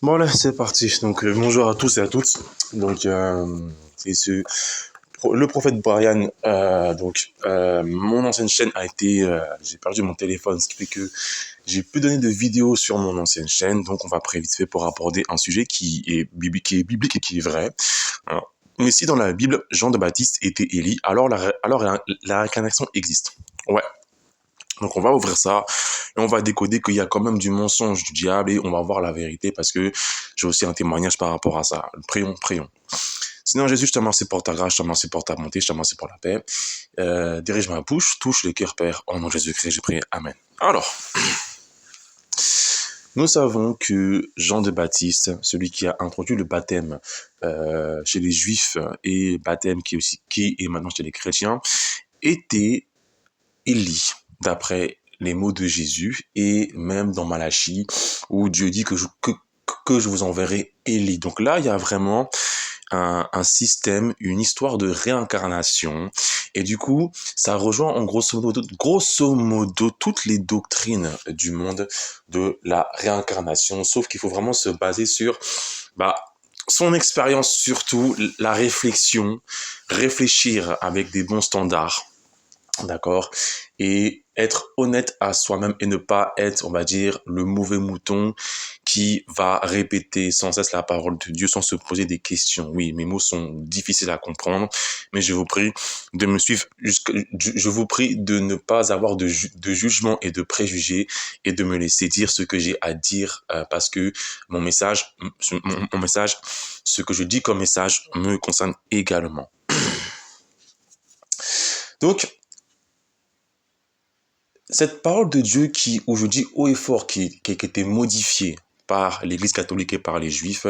Bon là c'est parti. Donc bonjour à tous et à toutes. Donc c'est le prophète Brian. Mon ancienne chaîne a été, j'ai perdu mon téléphone, ce qui fait que j'ai plus donné de vidéos sur mon ancienne chaîne. Donc on va très vite fait pour aborder un sujet qui est biblique et qui est vrai. Alors, mais si dans la Bible Jean de Baptiste était Élie, alors la réincarnation existe. Ouais. Donc on va ouvrir ça et on va décoder qu'il y a quand même du mensonge du diable et on va voir la vérité parce que j'ai aussi un témoignage par rapport à ça. Prions, prions. Sinon Jésus, je te remercie pour ta grâce, je te remercie pour ta bonté, je te remercie pour la paix. Dirige ma bouche, touche le cœur, Père. Au nom de Jésus-Christ, j'ai prié. Amen. Alors, nous savons que Jean de Baptiste, celui qui a introduit le baptême chez les Juifs et baptême qui est maintenant chez les chrétiens, était Élie, d'après les mots de Jésus, et même dans Malachie, où Dieu dit que je vous enverrai Élie. Donc là, il y a vraiment un système, une histoire de réincarnation, et du coup, ça rejoint en grosso modo toutes les doctrines du monde de la réincarnation, sauf qu'il faut vraiment se baser sur son expérience, surtout la réflexion, réfléchir avec des bons standards. D'accord. Et être honnête à soi-même et ne pas être, on va dire, le mauvais mouton qui va répéter sans cesse la parole de Dieu sans se poser des questions. Oui, mes mots sont difficiles à comprendre, mais je vous prie de me suivre je vous prie de ne pas avoir de jugement et de préjugés et de me laisser dire ce que j'ai à dire parce que mon message, ce que je dis comme message me concerne également. Donc, cette parole de Dieu où je dis haut et fort, qui a été modifiée par l'Église catholique et par les Juifs,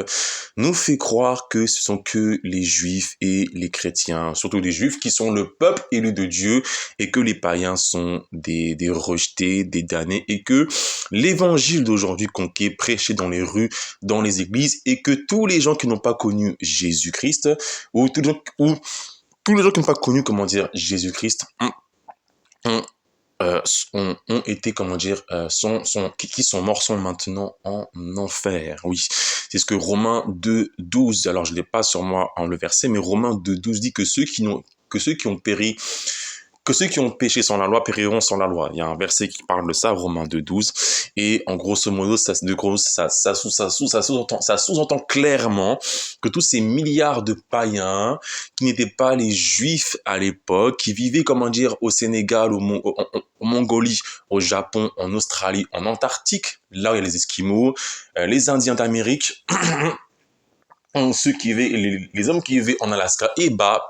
nous fait croire que ce sont que les Juifs et les chrétiens, surtout les Juifs, qui sont le peuple élu de Dieu, et que les païens sont des rejetés, des damnés, et que l'évangile d'aujourd'hui qui est prêché dans les rues, dans les églises, et que tous les gens qui n'ont pas connu Jésus-Christ, ou tous les gens qui n'ont pas connu, Jésus-Christ, ont ont été, qui sont morts sont maintenant en enfer. Oui, c'est ce que Romains 2:12, alors je l'ai pas sur moi en le verset, mais Romains 2:12 dit que ceux qui ont péri, que ceux qui ont péché sans la loi périront sans la loi. Il y a un verset qui parle de ça, Romains 2:12, et en grosso modo, ça sous-entend clairement que tous ces milliards de païens qui n'étaient pas les Juifs à l'époque, qui vivaient, au Sénégal, au Mongolie, au Japon, en Australie, en Antarctique, là où il y a les Esquimaux, les Indiens d'Amérique, les hommes qui vivaient en Alaska,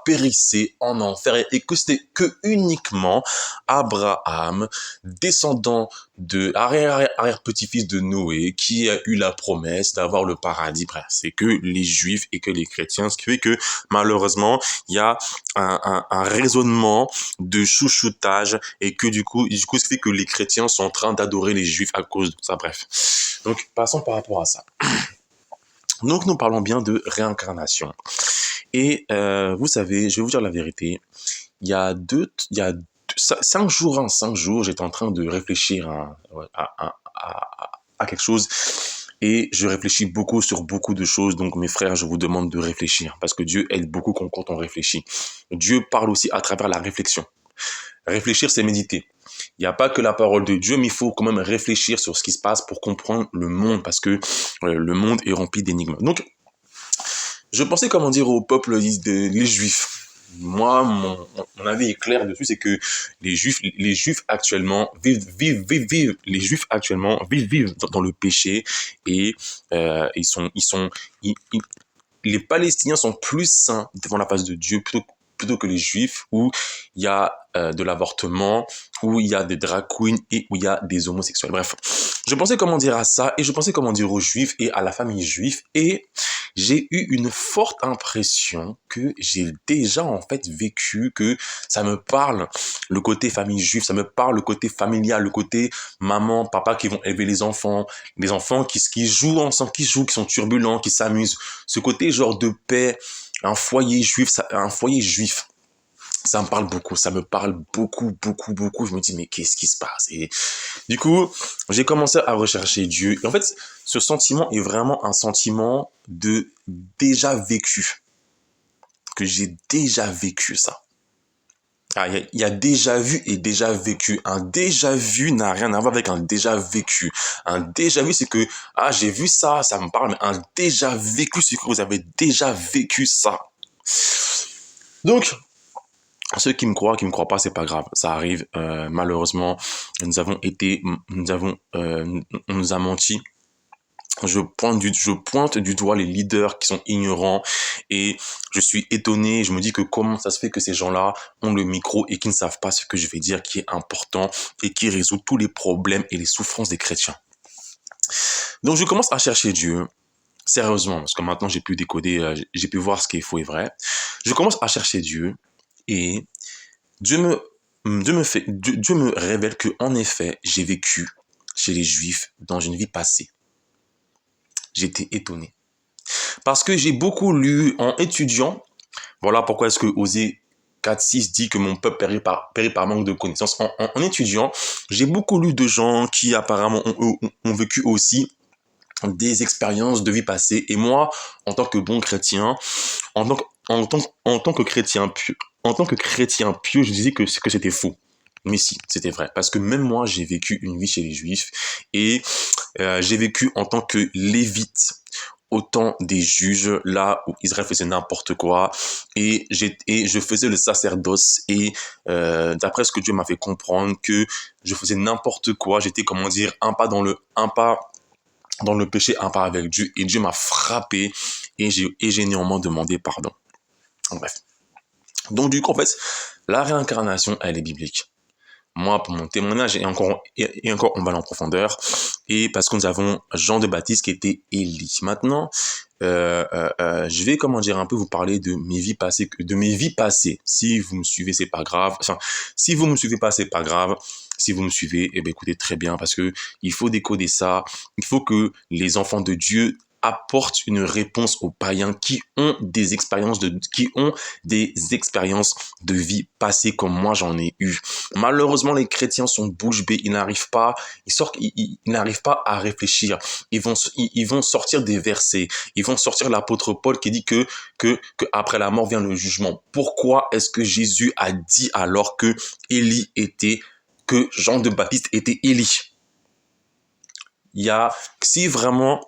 périssaient en enfer, et que c'était que uniquement Abraham, descendant de arrière-petit-fils de Noé, qui a eu la promesse d'avoir le paradis. Bref, c'est que les Juifs et que les chrétiens, ce qui fait que malheureusement, il y a un raisonnement de chouchoutage, et que du coup, ce qui fait que les chrétiens sont en train d'adorer les Juifs à cause de ça. Bref. Donc, passons par rapport à ça. Donc, nous parlons bien de réincarnation. Et vous savez, je vais vous dire la vérité. Il y a 5 jours, j'étais en train de réfléchir à quelque chose. Et je réfléchis beaucoup sur beaucoup de choses. Donc, mes frères, je vous demande de réfléchir. Parce que Dieu aide beaucoup quand on réfléchit. Dieu parle aussi à travers la réflexion. Réfléchir, c'est méditer. Il n'y a pas que la parole de Dieu, mais il faut quand même réfléchir sur ce qui se passe pour comprendre le monde, parce que le monde est rempli d'énigmes. Donc, je pensais, au peuple les Juifs. Moi, mon avis est clair dessus, c'est que les Juifs actuellement vivent dans le péché, et les Palestiniens sont plus saints devant la face de Dieu plutôt que les Juifs, où il y a de l'avortement, où il y a des drag queens et où il y a des homosexuels. Bref, je pensais à ça, et je pensais aux Juifs et à la famille juive, et j'ai eu une forte impression que j'ai déjà en fait vécu, que ça me parle le côté famille juive, ça me parle le côté familial, le côté maman, papa qui vont élever les enfants qui jouent ensemble, qui sont turbulents, qui s'amusent, ce côté genre de paix, un foyer juif. Ça me parle beaucoup, ça me parle beaucoup, beaucoup, beaucoup. Je me dis, mais qu'est-ce qui se passe? Et du coup, j'ai commencé à rechercher Dieu. Et en fait, ce sentiment est vraiment un sentiment de déjà vécu, que j'ai déjà vécu ça. Ah, il y a déjà vu et déjà vécu. Un déjà vu n'a rien à voir avec un déjà vécu. Un déjà vu, c'est que, ah, j'ai vu ça, ça me parle, mais un déjà vécu, c'est que vous avez déjà vécu ça. Donc, ceux qui me croient pas, c'est pas grave. Ça arrive. Malheureusement, on nous a menti. Je pointe du doigt les leaders qui sont ignorants et je suis étonné. Je me dis que comment ça se fait que ces gens-là ont le micro et qui ne savent pas ce que je vais dire qui est important et qui résout tous les problèmes et les souffrances des chrétiens. Donc je commence à chercher Dieu. Sérieusement, parce que maintenant j'ai pu décoder, j'ai pu voir ce qui est faux et vrai. Je commence à chercher Dieu et Dieu me révèle que en effet, j'ai vécu chez les Juifs dans une vie passée. J'étais étonné. Parce que j'ai beaucoup lu en étudiant. Voilà pourquoi est-ce que Osée 4.6 dit que mon peuple périt par manque de connaissances. En étudiant, j'ai beaucoup lu de gens qui apparemment ont vécu aussi des expériences de vie passée. Et moi, en tant que bon chrétien, en tant que chrétien pieux, je disais que c'était faux. Mais si, c'était vrai. Parce que même moi, j'ai vécu une vie chez les Juifs et j'ai vécu en tant que lévite au temps des juges, là où Israël faisait n'importe quoi, et je faisais le sacerdoce, et d'après ce que Dieu m'a fait comprendre, que je faisais n'importe quoi, j'étais, comment dire, un pas dans le péché, un pas avec Dieu, et Dieu m'a frappé, et j'ai néanmoins demandé pardon. Bref. Donc du coup, en fait, la réincarnation, elle est biblique. Moi, pour mon témoignage, et encore, on va aller en profondeur, et parce que nous avons Jean de Baptiste qui était Élie. Maintenant, je vais, comment dire, un peu vous parler de mes vies passées, Si vous me suivez, c'est pas grave. Enfin, si vous me suivez pas, c'est pas grave. Si vous me suivez, eh bien, écoutez, très bien, parce que il faut décoder ça. Il faut que les enfants de Dieu apportent une réponse aux païens qui ont des expériences de vie passée comme moi j'en ai eu. Malheureusement, les chrétiens sont bouche bée, ils n'arrivent pas à réfléchir. Ils vont sortir des versets, ils vont sortir l'apôtre Paul qui dit que après la mort vient le jugement. Pourquoi est-ce que Jésus a dit alors que Jean de Baptiste était Élie? Si vraiment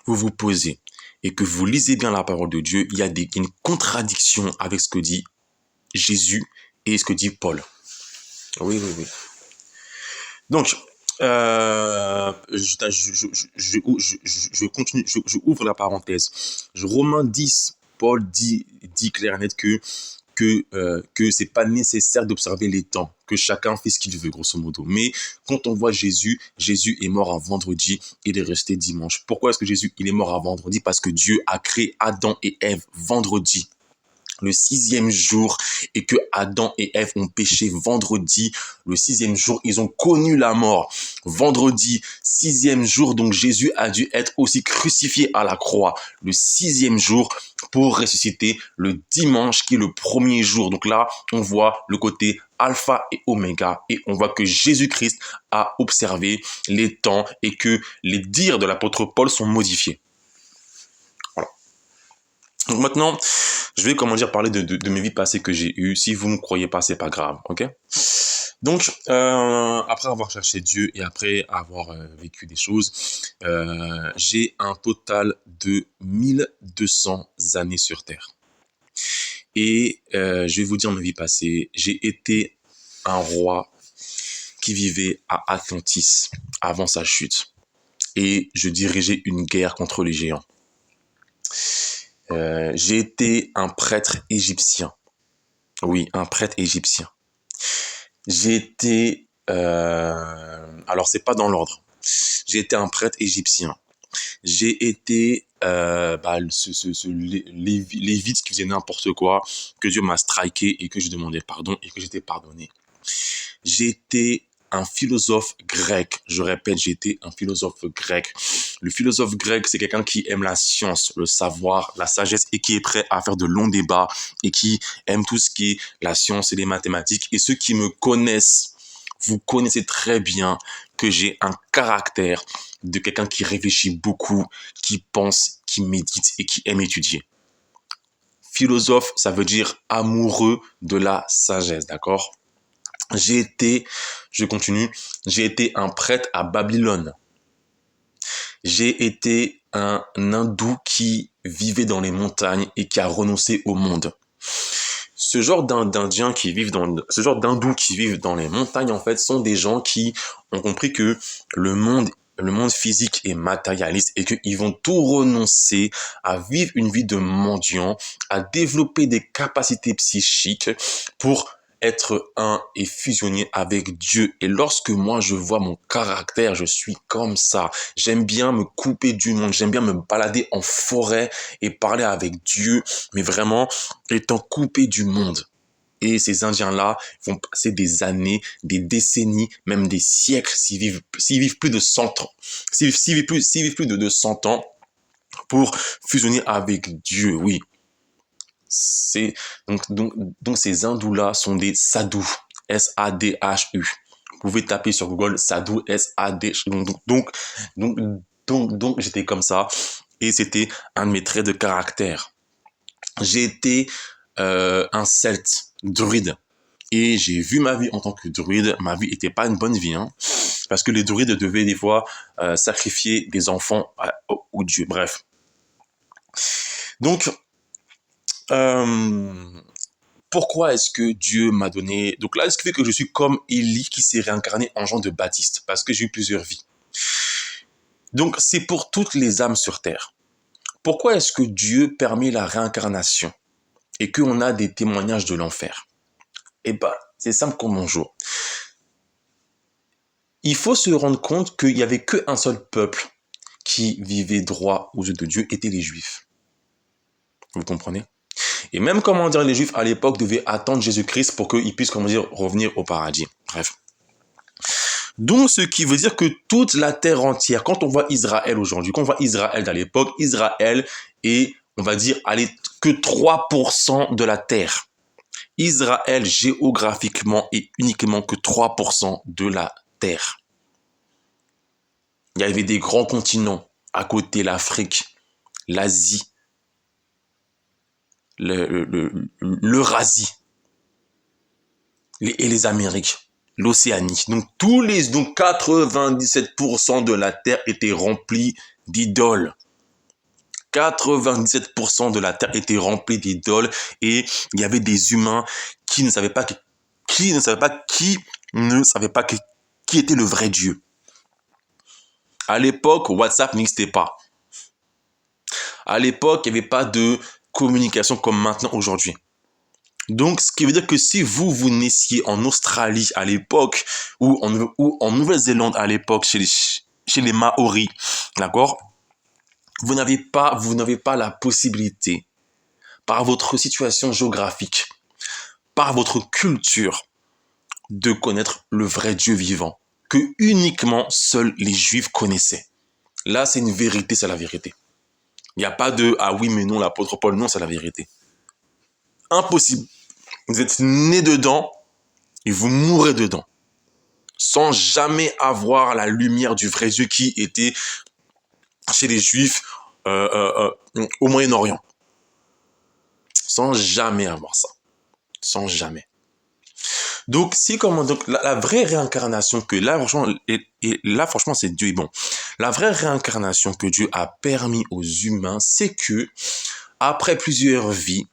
vous vous posez et que vous lisez bien la parole de Dieu, il y a une contradiction avec ce que dit Jésus et ce que dit Paul. Oui, oui, oui. Donc, je continue, je ouvre la parenthèse. Romains 10, Paul dit clair et net que c'est pas nécessaire d'observer les temps, que chacun fait ce qu'il veut, grosso modo. Mais quand on voit Jésus est mort un vendredi, il est resté dimanche. Pourquoi est-ce que Jésus, il est mort un vendredi? Parce que Dieu a créé Adam et Ève vendredi, le 6e jour, et que Adam et Ève ont péché vendredi. Le 6e jour, ils ont connu la mort. Vendredi, 6e jour, donc Jésus a dû être aussi crucifié à la croix le 6e jour pour ressusciter le dimanche qui est le premier jour. Donc là, on voit le côté alpha et oméga, et on voit que Jésus-Christ a observé les temps et que les dires de l'apôtre Paul sont modifiés. Voilà. Donc maintenant, je vais, parler de mes vies passées que j'ai eues. Si vous ne me croyez pas, c'est pas grave, ok? Donc, après avoir cherché Dieu et après avoir vécu des choses, j'ai un total de 1200 années sur Terre. Et je vais vous dire mes vies passées. J'ai été un roi qui vivait à Atlantis avant sa chute. Et je dirigeais une guerre contre les géants. J'ai été un prêtre égyptien. Oui, un prêtre égyptien. J'ai été... alors, c'est pas dans l'ordre. J'ai été un prêtre égyptien. J'ai été lévite qui faisait n'importe quoi, que Dieu m'a striké et que je demandais pardon et que j'étais pardonné. J'ai été un philosophe grec. Je répète, j'ai été un philosophe grec. Le philosophe grec, c'est quelqu'un qui aime la science, le savoir, la sagesse et qui est prêt à faire de longs débats et qui aime tout ce qui est la science et les mathématiques. Et ceux qui me connaissent, vous connaissez très bien que j'ai un caractère de quelqu'un qui réfléchit beaucoup, qui pense, qui médite et qui aime étudier. Philosophe, ça veut dire amoureux de la sagesse, d'accord? Je continue, j'ai été un prêtre à Babylone. J'ai été un hindou qui vivait dans les montagnes et qui a renoncé au monde. Ce genre d'Indiens qui vivent ce genre d'hindous qui vivent dans les montagnes, en fait, sont des gens qui ont compris que le monde physique est matérialiste et qu'ils vont tout renoncer à vivre une vie de mendiant, à développer des capacités psychiques pour être un et fusionner avec Dieu. Et lorsque moi je vois mon caractère, je suis comme ça. J'aime bien me couper du monde, j'aime bien me balader en forêt et parler avec Dieu, mais vraiment étant coupé du monde. Et ces Indiens-là vont passer des années, des décennies, même des siècles, s'ils vivent plus de 100 ans, s'ils vivent plus de 100 ans pour fusionner avec Dieu, oui. C'est donc ces hindous-là sont des sadhus, S-A-D-H-U. Vous pouvez taper sur Google sadhu, S-A-D-H-U. Donc j'étais comme ça et c'était un de mes traits de caractère. J'ai été un celte, druide. Et j'ai vu ma vie en tant que druide. Ma vie était pas une bonne vie, hein, parce que les druides devaient des fois sacrifier des enfants aux dieux. Bref. Donc, pourquoi est-ce que Dieu m'a donné... Donc là, ce qui fait que je suis comme Élie qui s'est réincarné en Jean de Baptiste, parce que j'ai eu plusieurs vies. Donc, c'est pour toutes les âmes sur Terre. Pourquoi est-ce que Dieu permet la réincarnation et qu'on a des témoignages de l'enfer? Eh ben, c'est simple comme bonjour. Il faut se rendre compte qu'il n'y avait qu'un seul peuple qui vivait droit aux yeux de Dieu, étaient les Juifs. Vous comprenez? Et même, comment dire, les Juifs à l'époque devaient attendre Jésus-Christ pour qu'ils puissent, comment dire, revenir au paradis. Bref. Donc, ce qui veut dire que toute la terre entière, quand on voit Israël aujourd'hui, quand on voit Israël à l'époque, Israël est, on va dire, allez, que 3% de la terre. Israël, géographiquement, est uniquement que 3% de la terre. Il y avait des grands continents à côté, l'Afrique, l'Asie, l'Eurasie et les Amériques, l'Océanie. Donc donc 97% de la terre était remplie d'idoles. 97% de la terre était remplie d'idoles et il y avait des humains qui ne savaient pas qui était le vrai Dieu. À l'époque, WhatsApp n'existait pas. À l'époque, il n'y avait pas de communication comme maintenant aujourd'hui. Donc, ce qui veut dire que si vous naissiez en Australie à l'époque ou en Nouvelle-Zélande à l'époque chez les Maoris, d'accord, vous n'avez pas la possibilité, par votre situation géographique, par votre culture, de connaître le vrai Dieu vivant, que uniquement seuls les Juifs connaissaient. Là, c'est une vérité, c'est la vérité. Il n'y a pas de « ah oui, mais non, l'apôtre Paul », non, c'est la vérité. Impossible. Vous êtes né dedans et vous mourrez dedans, sans jamais avoir la lumière du vrai Dieu qui était chez les Juifs au Moyen-Orient. Sans jamais avoir ça. Sans jamais. Donc, la vraie réincarnation que là, franchement, c'est Dieu est bon. La vraie réincarnation que Dieu a permis aux humains, c'est que, après plusieurs vies,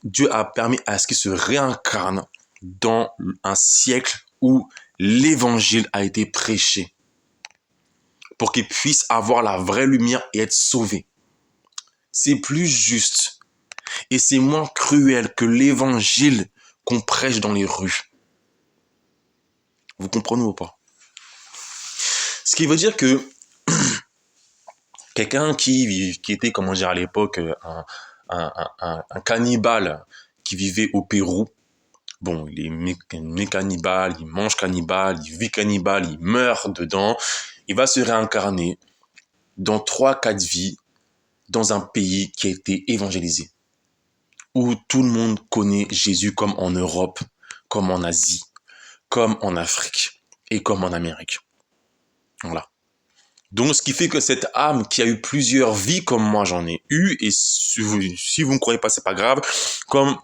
Dieu a permis à ce qu'ils se réincarnent dans un siècle où l'évangile a été prêché pour qu'ils puissent avoir la vraie lumière et être sauvés. C'est plus juste et c'est moins cruel que l'évangile qu'on prêche dans les rues. Vous comprenez ou pas? Ce qui veut dire que quelqu'un qui était, comment dire, à l'époque, un cannibale qui vivait au Pérou, Bon, il est né cannibale, il mange cannibale, il vit cannibale, il meurt dedans. Il va se réincarner dans 3, 4 vies dans un pays qui a été évangélisé, où tout le monde connaît Jésus comme en Europe, comme en Asie, comme en Afrique et comme en Amérique. Voilà. Donc, ce qui fait que cette âme qui a eu plusieurs vies comme moi j'en ai eu, et si vous ne croyez pas, c'est pas grave, comme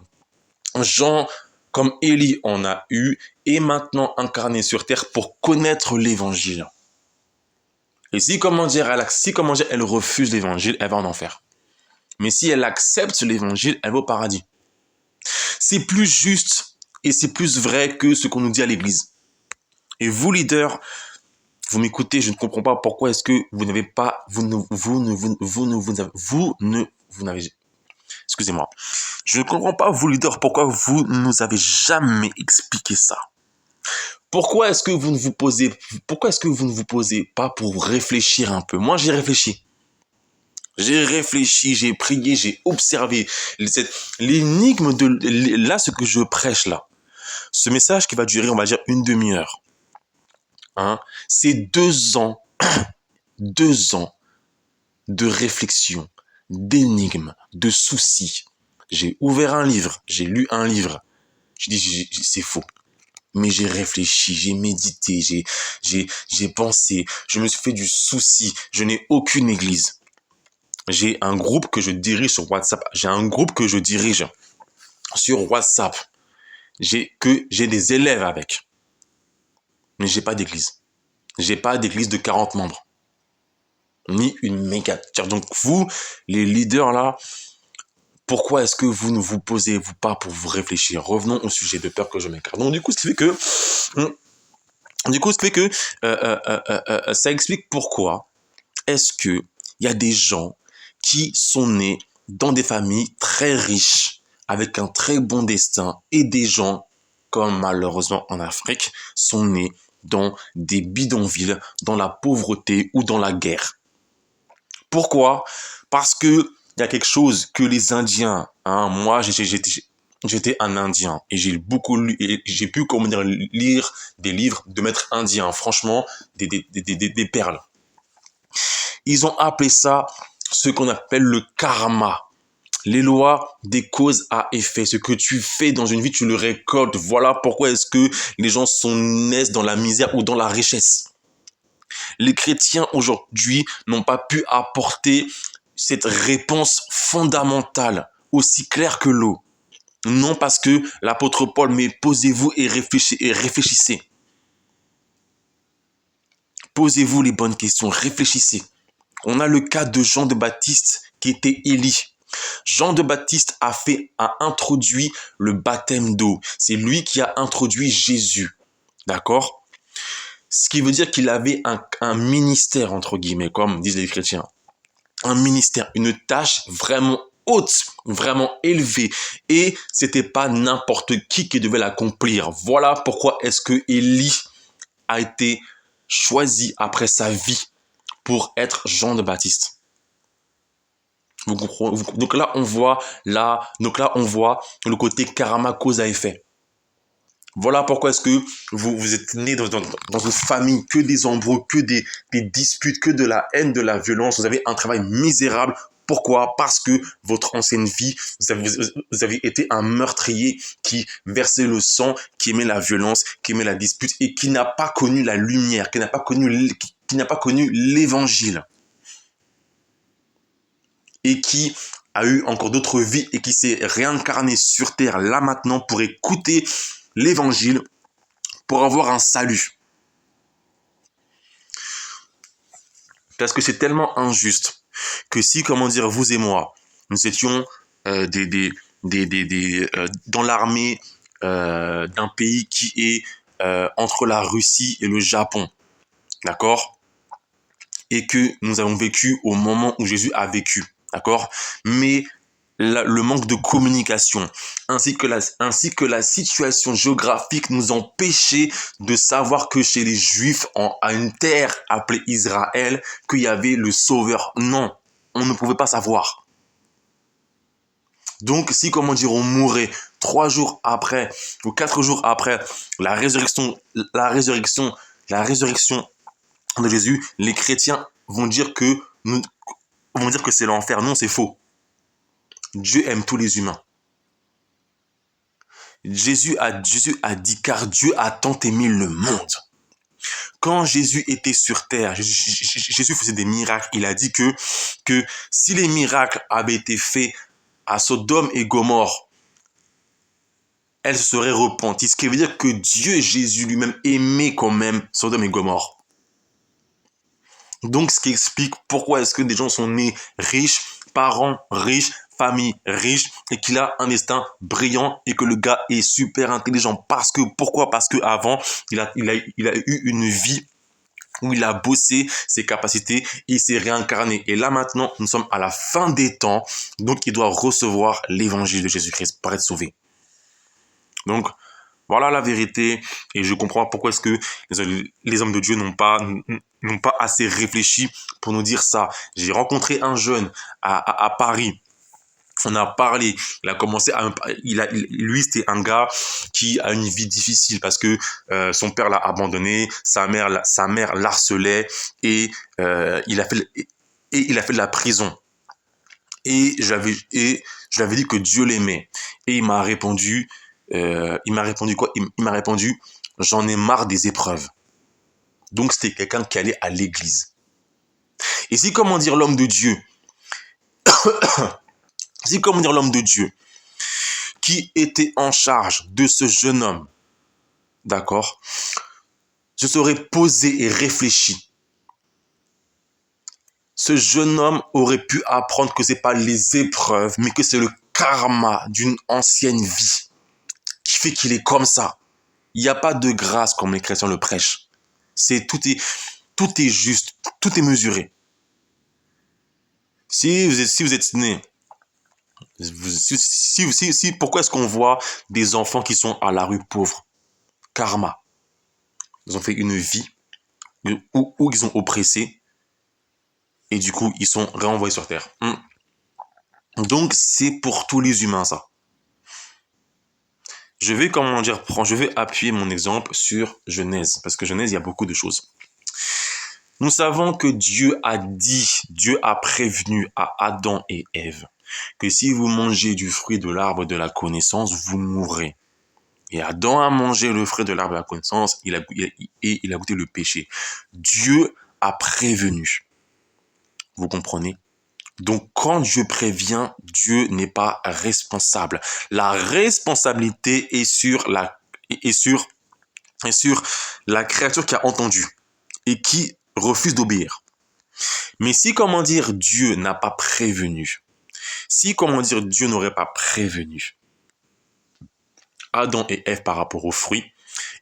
Jean, comme Élie en a eu, est maintenant incarnée sur terre pour connaître l'évangile. Et si, elle refuse l'évangile, elle va en enfer. Mais si elle accepte l'évangile, elle va au paradis. C'est plus juste et c'est plus vrai que ce qu'on nous dit à l'église. Et vous, leaders, vous m'écoutez, je ne comprends pas pourquoi est-ce que vous n'avez pas, excusez-moi. Je ne comprends pas, vous, leaders, pourquoi vous ne nous avez jamais expliqué ça. Pourquoi est-ce que vous ne vous posez pas pour réfléchir un peu? Moi, j'ai réfléchi. J'ai prié, j'ai observé. L'énigme de là, ce que je prêche là, ce message qui va durer, on va dire, une demi-heure, hein, c'est 2 ans, 2 ans de réflexion, d'énigmes, de soucis. J'ai ouvert un livre, j'ai lu un livre. Je dis, c'est faux. Mais j'ai réfléchi, j'ai médité, j'ai pensé, je me suis fait du souci. Je n'ai aucune église. J'ai un groupe que je dirige sur WhatsApp. J'ai des élèves avec. Mais j'ai pas d'église. J'ai pas d'église de 40 membres. Ni une méga. Donc vous, les leaders là, pourquoi est-ce que vous ne vous posez-vous pas pour vous réfléchir? Revenons au sujet de peur que je m'écarte. Donc du coup, ce qui fait que ça explique pourquoi est-ce que il y a des gens qui sont nés dans des familles très riches, avec un très bon destin, et des gens, comme malheureusement en Afrique, sont nés dans des bidonvilles, dans la pauvreté ou dans la guerre. Pourquoi? Parce que il y a quelque chose que les Indiens, hein, moi j'étais un Indien et j'ai beaucoup lu et j'ai pu lire des livres de maîtres indiens, franchement des perles. Ils ont appelé ça ce qu'on appelle le karma. Les lois des causes à effet. Ce que tu fais dans une vie, tu le récoltes. Voilà pourquoi est-ce que les gens naissent dans la misère ou dans la richesse. Les chrétiens aujourd'hui n'ont pas pu apporter cette réponse fondamentale, aussi claire que l'eau. Non, parce que l'apôtre Paul, mais posez-vous et réfléchissez. Posez-vous les bonnes questions, réfléchissez. On a le cas de Jean de Baptiste qui était Élie. Jean de Baptiste a introduit le baptême d'eau. C'est lui qui a introduit Jésus. D'accord? Ce qui veut dire qu'il avait un ministère, entre guillemets, comme disent les chrétiens. Un ministère, une tâche vraiment haute, vraiment élevée. Et c'était pas n'importe qui devait l'accomplir. Voilà pourquoi est-ce que Élie a été choisi après sa vie pour être Jean de Baptiste. Donc là, on voit le côté karma, cause à effet. Voilà pourquoi est-ce que vous êtes né dans une famille, que des embrouilles, que des disputes, que de la haine, de la violence. Vous avez un travail misérable. Pourquoi? Parce que votre ancienne vie, vous avez été un meurtrier qui versait le sang, qui aimait la violence, qui aimait la dispute et qui n'a pas connu la lumière, qui n'a pas connu l'évangile. Et qui a eu encore d'autres vies et qui s'est réincarné sur terre là maintenant pour écouter l'évangile, pour avoir un salut. Parce que c'est tellement injuste que si, vous et moi, nous étions dans l'armée d'un pays qui est entre la Russie et le Japon, d'accord? Et que nous avons vécu au moment où Jésus a vécu. D'accord? Mais le manque de communication ainsi que la situation géographique nous empêchait de savoir que chez les Juifs, à une terre appelée Israël, qu'il y avait le Sauveur. Non, on ne pouvait pas savoir. Donc, si, on mourait 3 jours après ou 4 jours après la résurrection, la résurrection, la résurrection de Jésus, les chrétiens vont dire que c'est l'enfer. Non, c'est faux. Dieu aime tous les humains. Jésus a dit, car Dieu a tant aimé le monde. Quand Jésus était sur terre, Jésus faisait des miracles. Il a dit que si les miracles avaient été faits à Sodome et Gomorrhe, elle se serait repentie. Ce qui veut dire que Dieu, Jésus lui-même, aimait quand même Sodome et Gomorrhe. Donc, ce qui explique pourquoi est-ce que des gens sont nés riches, parents riches, famille riche, et qu'il a un destin brillant et que le gars est super intelligent. Pourquoi? Parce qu'avant, il a eu une vie où il a bossé ses capacités, il s'est réincarné. Et là maintenant, nous sommes à la fin des temps, donc il doit recevoir l'évangile de Jésus-Christ pour être sauvé. Donc, voilà la vérité, et je comprends pourquoi est-ce que les hommes de Dieu n'ont pas assez réfléchi pour nous dire ça. J'ai rencontré un jeune à Paris. On a parlé, il a commencé lui c'était un gars qui a une vie difficile parce que son père l'a abandonné, sa mère l'harcelait et il a fait de la prison. Et je lui avais dit que Dieu l'aimait et il m'a répondu quoi? Il m'a répondu, j'en ai marre des épreuves. Donc c'était quelqu'un qui allait à l'église. Et si comment dire l'homme de Dieu qui était en charge de ce jeune homme, d'accord, se serait posé et réfléchi, ce jeune homme aurait pu apprendre que c'est pas les épreuves, mais que c'est le karma d'une ancienne vie qui fait qu'il est comme ça. Il n'y a pas de grâce comme les chrétiens le prêchent. Tout est juste, tout est mesuré. Si vous êtes né, pourquoi est-ce qu'on voit des enfants qui sont à la rue pauvres? Karma. Ils ont fait une vie où ils ont oppressé et du coup, ils sont renvoyés sur terre. Donc, c'est pour tous les humains, ça. Je vais appuyer mon exemple sur Genèse, parce que Genèse, il y a beaucoup de choses. Nous savons que Dieu a prévenu à Adam et Ève que si vous mangez du fruit de l'arbre de la connaissance, vous mourrez. Et Adam a mangé le fruit de l'arbre de la connaissance, il a goûté le péché. Dieu a prévenu. Vous comprenez? Donc, quand Dieu prévient, Dieu n'est pas responsable. La responsabilité est sur la créature qui a entendu et qui refuse d'obéir. Mais si, Dieu n'a pas prévenu, Dieu n'aurait pas prévenu Adam et Ève par rapport au fruit,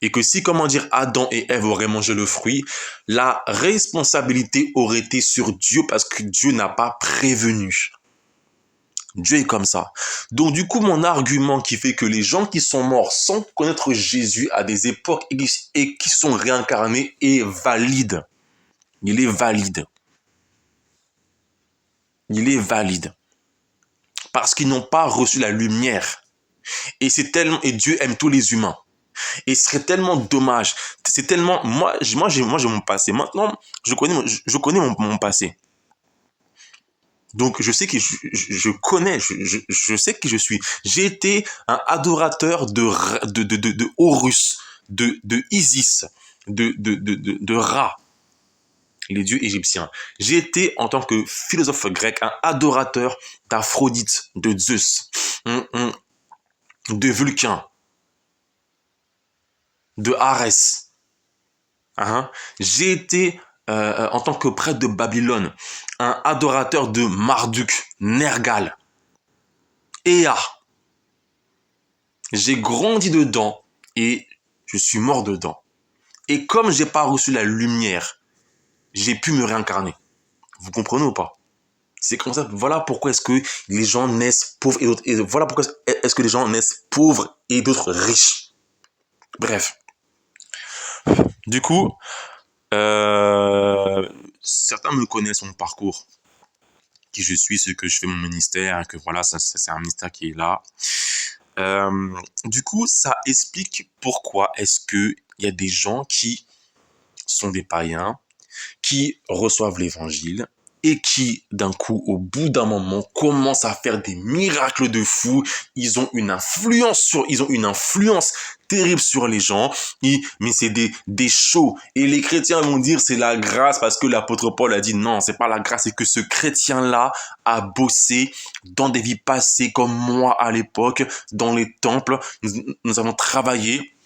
et que si, Adam et Ève auraient mangé le fruit, la responsabilité aurait été sur Dieu parce que Dieu n'a pas prévenu. Dieu est comme ça. Donc du coup, mon argument qui fait que les gens qui sont morts sans connaître Jésus à des époques et qui sont réincarnés est valide. Il est valide. Il est valide. Parce qu'ils n'ont pas reçu la lumière. Et Dieu aime tous les humains. Et ce serait tellement dommage. C'est tellement, moi j'ai mon passé. Maintenant, je connais mon passé. Donc, je sais que je sais qui je suis. J'ai été un adorateur de Horus, de Isis, de Ra, les dieux égyptiens. J'ai été, en tant que philosophe grec, un adorateur d'Aphrodite, de Zeus, de Vulcain, de Arès. J'ai été, en tant que prêtre de Babylone, un adorateur de Marduk, Nergal, Ea. J'ai grandi dedans et je suis mort dedans. Et comme j'ai pas reçu la lumière, j'ai pu me réincarner. Vous comprenez ou pas? C'est comme ça. Voilà pourquoi est-ce que les gens naissent pauvres et voilà pourquoi est-ce que les gens naissent pauvres et d'autres riches. Bref. Du coup, certains me connaissent mon parcours, qui je suis, ce que je fais, mon ministère, que voilà, ça c'est un ministère qui est là. Du coup, ça explique pourquoi est-ce que il y a des gens qui sont des païens, qui reçoivent l'évangile et qui, d'un coup, au bout d'un moment, commencent à faire des miracles de fou. Ils ont une influence terrible sur les gens. Mais c'est des shows. Et les chrétiens vont dire c'est la grâce parce que l'apôtre Paul a dit non, c'est pas la grâce, c'est que ce chrétien-là a bossé dans des vies passées comme moi à l'époque, dans les temples. Nous avons travaillé.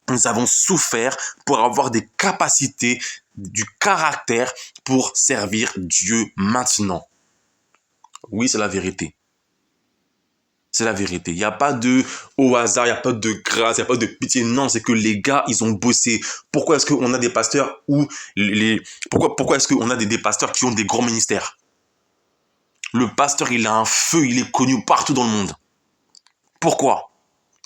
Nous avons souffert pour avoir des capacités, du caractère pour servir Dieu maintenant. Oui, c'est la vérité. C'est la vérité. Il n'y a pas de au hasard, il n'y a pas de grâce, il n'y a pas de pitié. Non, c'est que les gars, ils ont bossé. Pourquoi est-ce qu'on a des pasteurs pourquoi est-ce qu'on a des pasteurs qui ont des grands ministères? Le pasteur, il a un feu, il est connu partout dans le monde. Pourquoi?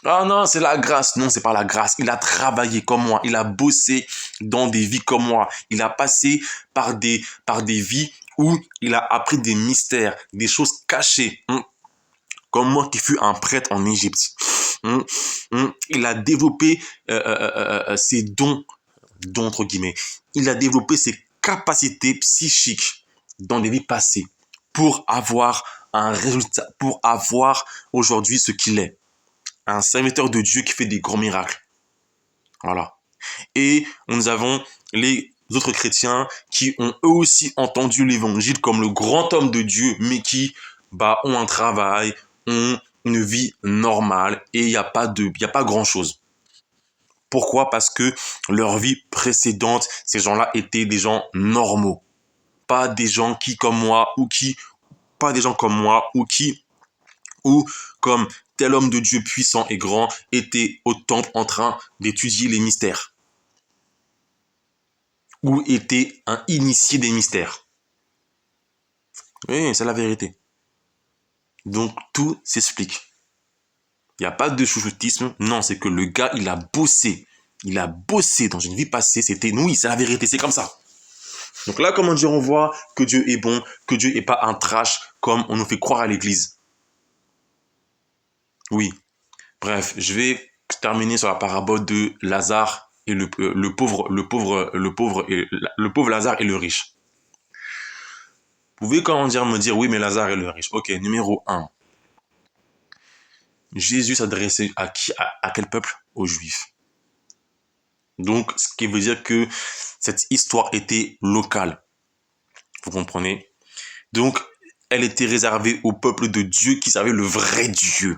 Ah non, c'est la grâce. Non, c'est pas la grâce. Il a travaillé comme moi. Il a bossé dans des vies comme moi. Il a passé par des vies où il a appris des mystères, des choses cachées. Comme moi qui fus un prêtre en Égypte. Il a développé ses dons entre guillemets. Il a développé ses capacités psychiques dans des vies passées pour avoir un résultat, pour avoir aujourd'hui ce qu'il est. Un serviteur de Dieu qui fait des grands miracles. Voilà. Et nous avons les autres chrétiens qui ont eux aussi entendu l'évangile comme le grand homme de Dieu, mais qui ont un travail, ont une vie normale et il n'y a pas grand chose. Pourquoi? Parce que leur vie précédente, ces gens-là étaient des gens normaux. Pas des gens pas des gens comme moi ou comme tel homme de Dieu puissant et grand était au temple en train d'étudier les mystères, ou était un initié des mystères. Oui, c'est la vérité. Donc tout s'explique. Il n'y a pas de chouchoutisme. Non, c'est que le gars, il a bossé. Il a bossé dans une vie passée. Oui, c'est la vérité, c'est comme ça. Donc là, comment dire, on voit que Dieu est bon, que Dieu n'est pas un trash comme on nous fait croire à l'église. Oui. Bref, je vais terminer sur la parabole de Lazare et le pauvre Lazare et le riche. Vous pouvez comment dire me dire oui mais Lazare et le riche. Ok, numéro 1. Jésus s'adressait à qui, à quel peuple? Aux Juifs. Donc ce qui veut dire que cette histoire était locale. Vous comprenez? Donc elle était réservée au peuple de Dieu qui savait le vrai Dieu.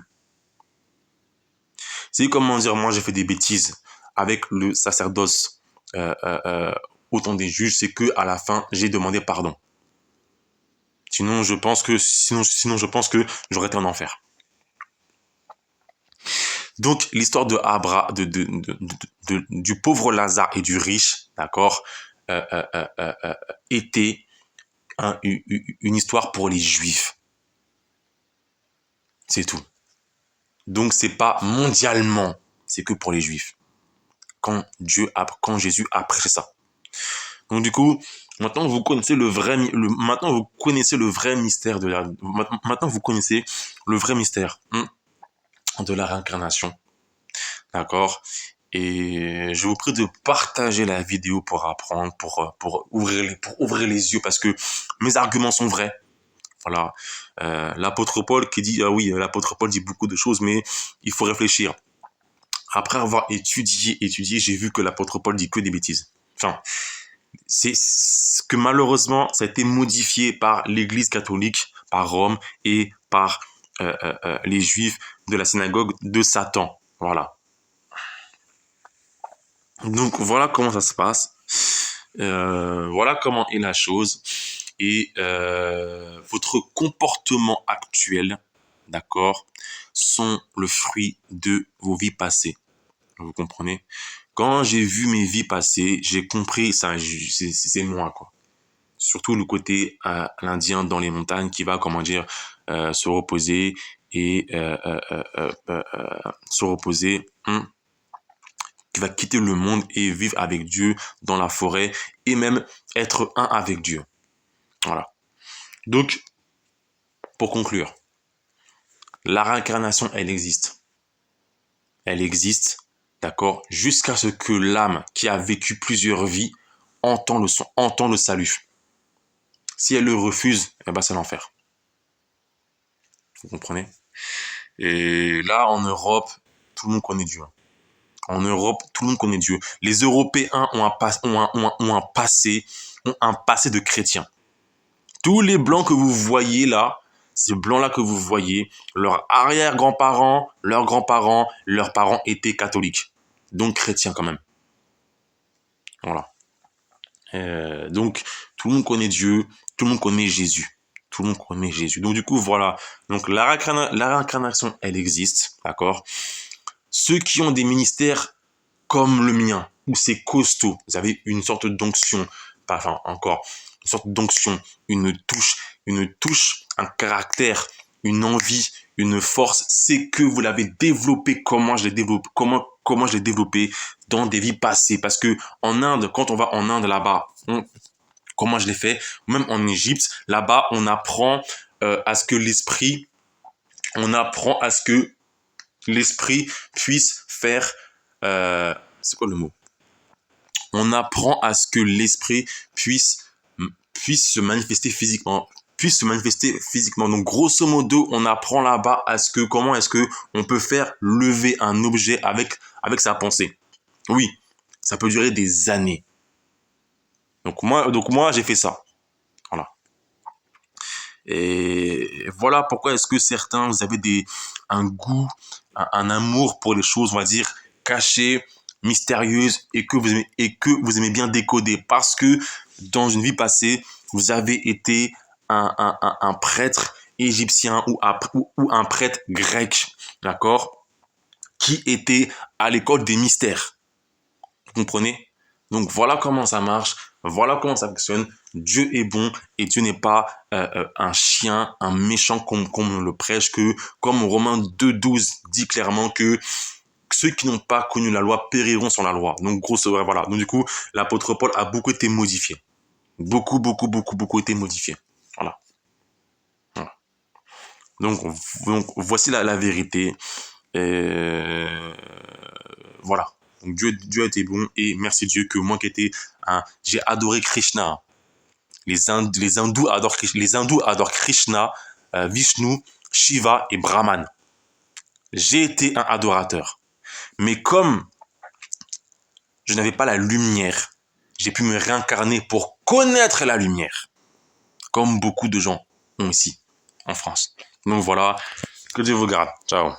C'est comment dire, moi j'ai fait des bêtises avec le sacerdoce au temps des juges, c'est que à la fin j'ai demandé pardon. Sinon je pense que j'aurais été en enfer. Donc l'histoire du pauvre Lazare et du riche, d'accord, était une histoire pour les Juifs. C'est tout. Donc c'est pas mondialement, c'est que pour les Juifs. Quand Jésus a prêché ça. Donc du coup, maintenant vous connaissez maintenant vous connaissez le vrai mystère maintenant vous connaissez le vrai mystère de la réincarnation. D'accord? Et je vous prie de partager la vidéo pour apprendre, pour ouvrir les yeux parce que mes arguments sont vrais. Voilà. L'apôtre Paul qui dit, ah oui, l'apôtre Paul dit beaucoup de choses, mais il faut réfléchir. Après avoir étudié, j'ai vu que l'apôtre Paul dit que des bêtises. Enfin, c'est ce que malheureusement, ça a été modifié par l'Église catholique, par Rome et par les Juifs de la synagogue de Satan. Voilà. Donc voilà comment ça se passe. Voilà comment est la chose. Et votre comportement actuel, d'accord, sont le fruit de vos vies passées. Vous comprenez? Quand j'ai vu mes vies passées, j'ai compris ça, c'est moi quoi. Surtout le côté l'Indien dans les montagnes qui va, comment dire, se reposer et se reposer. Qui va quitter le monde et vivre avec Dieu dans la forêt et même être un avec Dieu. Voilà. Donc, pour conclure, la réincarnation, elle existe. elle existe, d'accord, jusqu'à ce que l'âme qui a vécu plusieurs vies entend le son, entend le salut. Si elle le refuse, eh ben c'est l'enfer. Vous comprenez? Et là, en Europe, tout le monde connaît Dieu. En Europe, tout le monde connaît Dieu. Les Européens ont un passé de chrétiens. Tous les blancs que vous voyez là, ces blancs-là que vous voyez, leurs arrière-grands-parents, leurs grands-parents, leurs parents étaient catholiques. Donc chrétiens quand même. Voilà. Donc, tout le monde connaît Dieu, tout le monde connaît Jésus. Tout le monde connaît Jésus. Donc, du coup, voilà. Donc, la réincarnation, elle existe, d'accord? Ceux qui ont des ministères comme le mien, où c'est costaud, vous avez une sorte d'onction, enfin, encore, une sorte d'onction, une touche, un caractère, une envie, une force, c'est que vous l'avez développé, comment je l'ai développé, comment je l'ai développé dans des vies passées. Parce que en Inde, quand on va en Inde là-bas, comment je l'ai fait, même en Égypte, là-bas, on apprend à ce que l'esprit puisse faire, c'est quoi le mot? On apprend à ce que l'esprit puisse se manifester physiquement. Donc, grosso modo, on apprend là-bas à ce que, comment est-ce que on peut faire lever un objet avec sa pensée. Oui, ça peut durer des années. Donc moi, j'ai fait ça. Voilà. Et voilà pourquoi est-ce que certains, vous avez un goût, un amour pour les choses, on va dire, cachées, mystérieuses, et que vous aimez bien décoder. Parce que dans une vie passée, vous avez été un prêtre égyptien ou un prêtre grec, d'accord, qui était à l'école des mystères. Vous comprenez? Donc voilà comment ça marche, voilà comment ça fonctionne. Dieu est bon et Dieu n'est pas un chien, un méchant comme on le prêche, que comme Romains 2,12 dit clairement que ceux qui n'ont pas connu la loi périront sans la loi. Donc grosso voilà. Donc du coup, l'apôtre Paul a beaucoup été modifié. Beaucoup été modifié. Voilà. Voilà. Donc voici la vérité. Voilà. Donc Dieu a été bon et merci Dieu que moi qui étais j'ai adoré Krishna. Les hindous adorent Krishna, Vishnu, Shiva et Brahman. J'ai été un adorateur. Mais comme je n'avais pas la lumière, j'ai pu me réincarner pour connaître la lumière. Comme beaucoup de gens ont ici, en France. Donc voilà, que Dieu vous garde. Ciao.